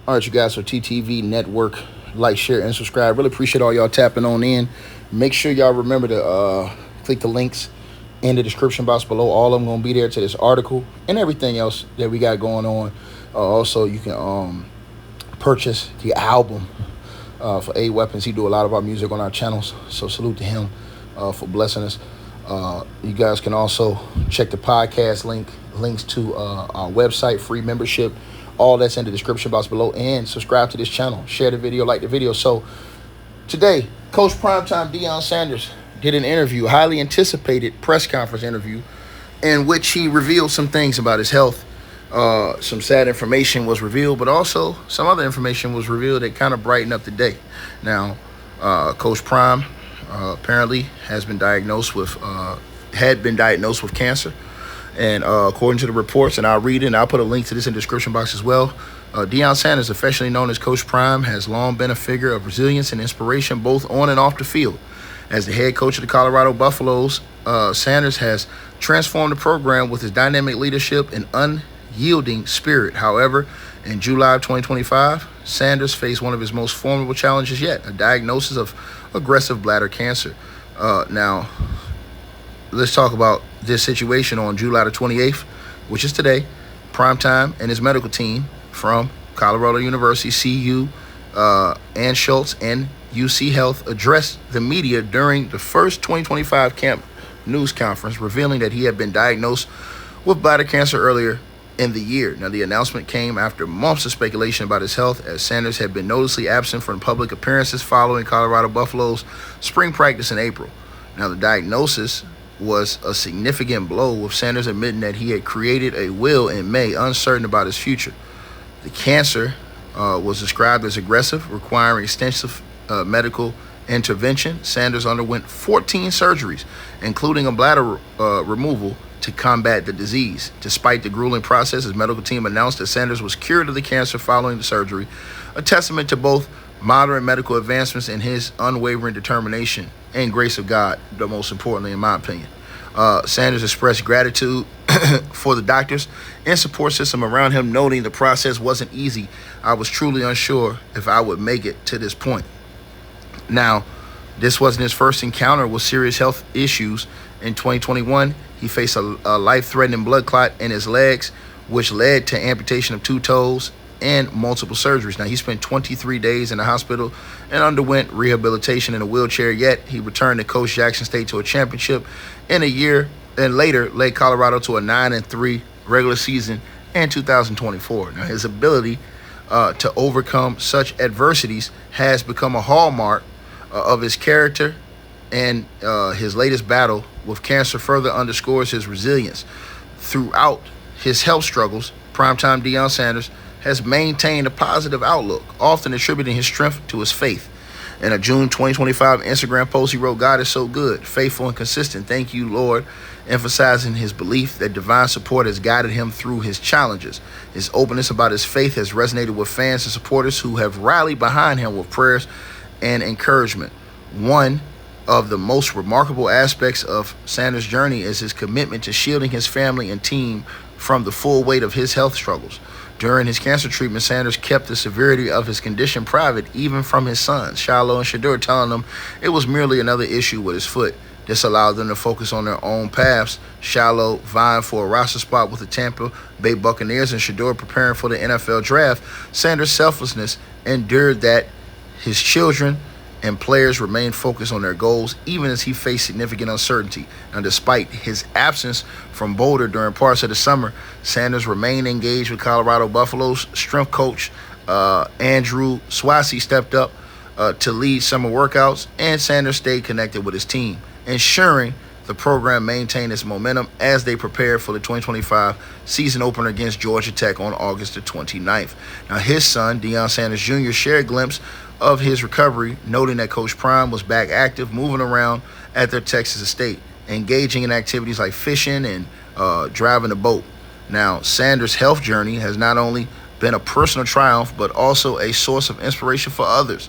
All right, you guys, so TTV Network, like, share, and subscribe. Really appreciate all y'all tapping on in. Make sure y'all remember to click the links in the description box below. All of them going to be there to this article and everything else that we got going on. Also, you can purchase the album for A Weapons. He do a lot of our music on our channels, so salute to him for blessing us. You guys can also check the podcast links to our website, free membership. All that's in the description box below, and subscribe to this channel. Share the video, like the video. So today, Coach Primetime Deion Sanders did an interview, highly anticipated press conference interview, in which he revealed some things about his health. Some sad information was revealed, but also some other information was revealed that kind of brightened up the day. Now, Coach Prime apparently had been diagnosed with cancer. And according to the reports, and I'll read it, and I'll put a link to this in the description box as well. Deion Sanders, affectionately known as Coach Prime, has long been a figure of resilience and inspiration both on and off the field. As the head coach of the Colorado Buffaloes, Sanders has transformed the program with his dynamic leadership and unyielding spirit. However, in July of 2025, Sanders faced one of his most formidable challenges yet, a diagnosis of aggressive bladder cancer. Now, let's talk about this situation on July the 28th, which is today. Primetime and his medical team from Colorado University, CU, Ann Schultz, and UC Health addressed the media during the first 2025 camp news conference, revealing that he had been diagnosed with bladder cancer earlier in the year. Now, the announcement came after months of speculation about his health, as Sanders had been noticeably absent from public appearances following Colorado Buffalo's spring practice in April. Now, the diagnosis was a significant blow, with Sanders admitting that he had created a will in May, uncertain about his future. The cancer was described as aggressive, requiring extensive medical intervention. Sanders underwent 14 surgeries, including a bladder removal, to combat the disease. Despite the grueling process, his medical team announced that Sanders was cured of the cancer following the surgery, a testament to both modern medical advancements and his unwavering determination and grace of God, the most importantly, in my opinion. Sanders expressed gratitude for the doctors and support system around him, noting the process wasn't easy. I was truly unsure if I would make it to this point. Now, this wasn't his first encounter with serious health issues. In 2021, he faced a life-threatening blood clot in his legs, which led to amputation of 2 toes and multiple surgeries. Now, he spent 23 days in the hospital and underwent rehabilitation in a wheelchair, yet he returned to coach Jackson State to a championship in a year, and later led Colorado to a 9-3 regular season in 2024. Now, his ability to overcome such adversities has become a hallmark of his character, and his latest battle with cancer further underscores his resilience. Throughout his health struggles, Primetime Deion Sanders has maintained a positive outlook, often attributing his strength to his faith. In a June 2025 Instagram post, he wrote, "God is so good, faithful, and consistent. Thank you, Lord," emphasizing his belief that divine support has guided him through his challenges. His openness about his faith has resonated with fans and supporters who have rallied behind him with prayers and encouragement. One of the most remarkable aspects of Sanders' journey is his commitment to shielding his family and team from the full weight of his health struggles. During his cancer treatment, Sanders kept the severity of his condition private, even from his sons, Shiloh and Shedeur, telling them it was merely another issue with his foot. This allowed them to focus on their own paths. Shiloh vying for a roster spot with the Tampa Bay Buccaneers and Shedeur preparing for the NFL draft. Sanders' selflessness endured that his children and players remained focused on their goals, even as he faced significant uncertainty. Now, despite his absence from Boulder during parts of the summer, Sanders remained engaged with Colorado Buffaloes. Strength coach Andrew Swasey stepped up to lead summer workouts, and Sanders stayed connected with his team, ensuring the program maintained its momentum as they prepared for the 2025 season opener against Georgia Tech on August the 29th. Now, his son, Deion Sanders Jr., shared a glimpse of his recovery, noting that Coach Prime was back active, moving around at their Texas estate, engaging in activities like fishing and driving a boat. Now, Sanders' health journey has not only been a personal triumph, but also a source of inspiration for others.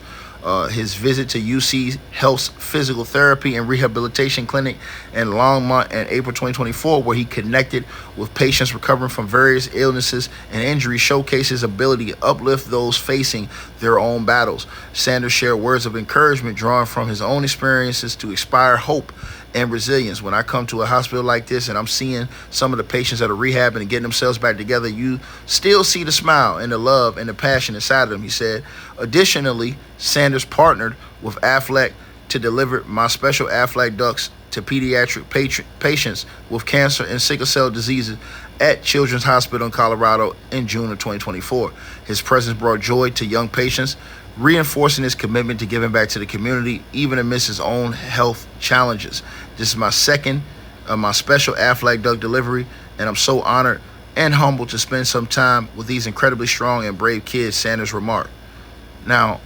His visit to UC Health's Physical Therapy and Rehabilitation Clinic in Longmont in April 2024, where he connected with patients recovering from various illnesses and injuries, showcased his ability to uplift those facing their own battles. Sanders shared words of encouragement drawing from his own experiences to inspire hope and resilience. When I come to a hospital like this and I'm seeing some of the patients that are rehabbing and getting themselves back together, you still see the smile and the love and the passion inside of them, he said. Additionally, Sanders partnered with Aflac to deliver my special Aflac ducks to pediatric patients with cancer and sickle cell diseases at Children's Hospital in Colorado in June of 2024. His presence brought joy to young patients, reinforcing his commitment to giving back to the community, even amidst his own health challenges. This is my second my special Aflac duck delivery, and I'm so honored and humbled to spend some time with these incredibly strong and brave kids, Sanders remarked. Now,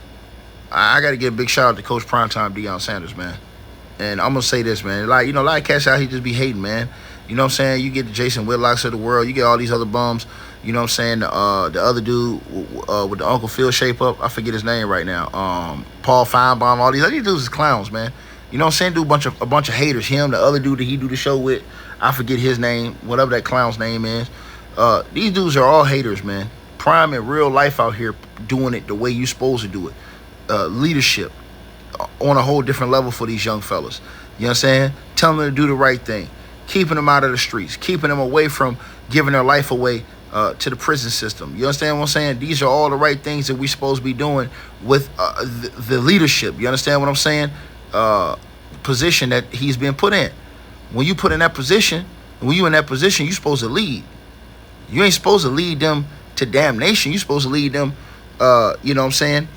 I got to give a big shout out to Coach Primetime Deion Sanders, man. And I'm going to say this, man. Like, a lot of cats out here just be hating, man. You know what I'm saying? You get the Jason Whitlocks of the world. You get all these other bums. You know what I'm saying? The other dude with the Uncle Phil shape up. I forget his name right now. Paul Feinbaum. All these dudes is clowns, man. You know what I'm saying? A bunch of haters. Him, the other dude that he do the show with. I forget his name. Whatever that clown's name is. These dudes are all haters, man. Prime in real life out here doing it the way you supposed to do it. Leadership on a whole different level for these young fellas. You know what I'm saying? Telling them to do the right thing. Keeping them out of the streets. Keeping them away from giving their life away to the prison system. You understand what I'm saying? These are all the right things that we're supposed to be doing with the leadership. You understand what I'm saying? Position that he's been put in. When you put in that position, when you in that position, you're supposed to lead. You ain't supposed to lead them to damnation. You're supposed to lead them, you know what I'm saying,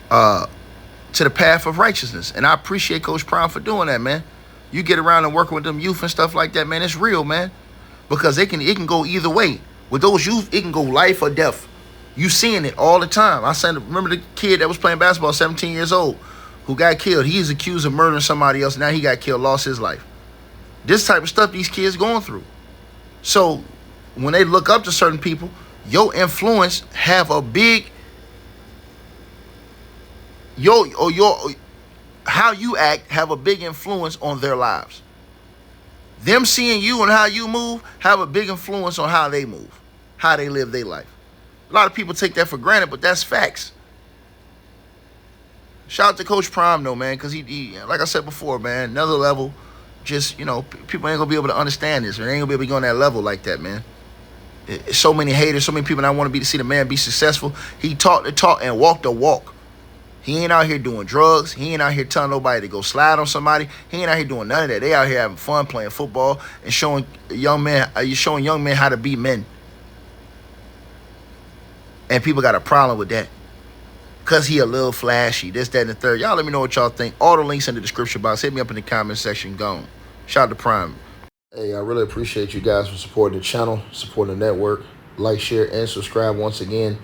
to the path of righteousness. And I appreciate Coach Prime for doing that, man. You get around and working with them youth and stuff like that, man, it's real, man. Because it can go either way. With those youth, it can go life or death. You seeing it all the time. Remember the kid that was playing basketball, 17 years old, who got killed. He's accused of murdering somebody else. Now he got killed, lost his life. This type of stuff these kids going through. So when they look up to certain people, your influence have a big how you act have a big influence on their lives. Them seeing you and how you move have a big influence on how they move, how they live their life. A lot of people take that for granted, but that's facts. Shout out to Coach Prime, though, man, because he, like I said before, man, another level. Just, people ain't going to be able to understand this. They ain't going to be able to go on that level like that, man. So many haters, so many people that want to see the man be successful. He talked the talk and walked the walk. He ain't out here doing drugs. He ain't out here telling nobody to go slide on somebody. He ain't out here doing none of that. They out here having fun playing football and showing young men how to be men. And people got a problem with that. Because he a little flashy, this, that, and the third. Y'all let me know what y'all think. All the links in the description box. Hit me up in the comment section. Gone. Shout out to Prime. Hey, I really appreciate you guys for supporting the channel, supporting the network. Like, share, and subscribe once again.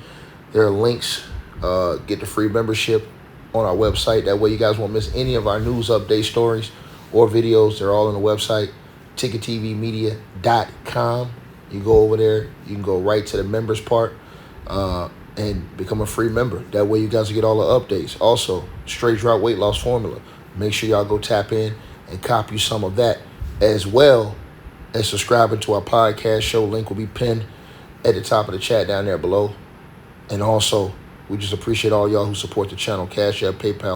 There are links. Get the free membership on our website. That way you guys won't miss any of our news update stories or videos. They're all on the website, ticketvmedia.com. You go over there. You can go right to the members part and become a free member. That way you guys will get all the updates. Also, Straight Drought Weight Loss Formula. Make sure y'all go tap in and copy some of that, as well as subscribing to our podcast show. Link will be pinned at the top of the chat down there below. And also, we just appreciate all y'all who support the channel. Cash App, PayPal.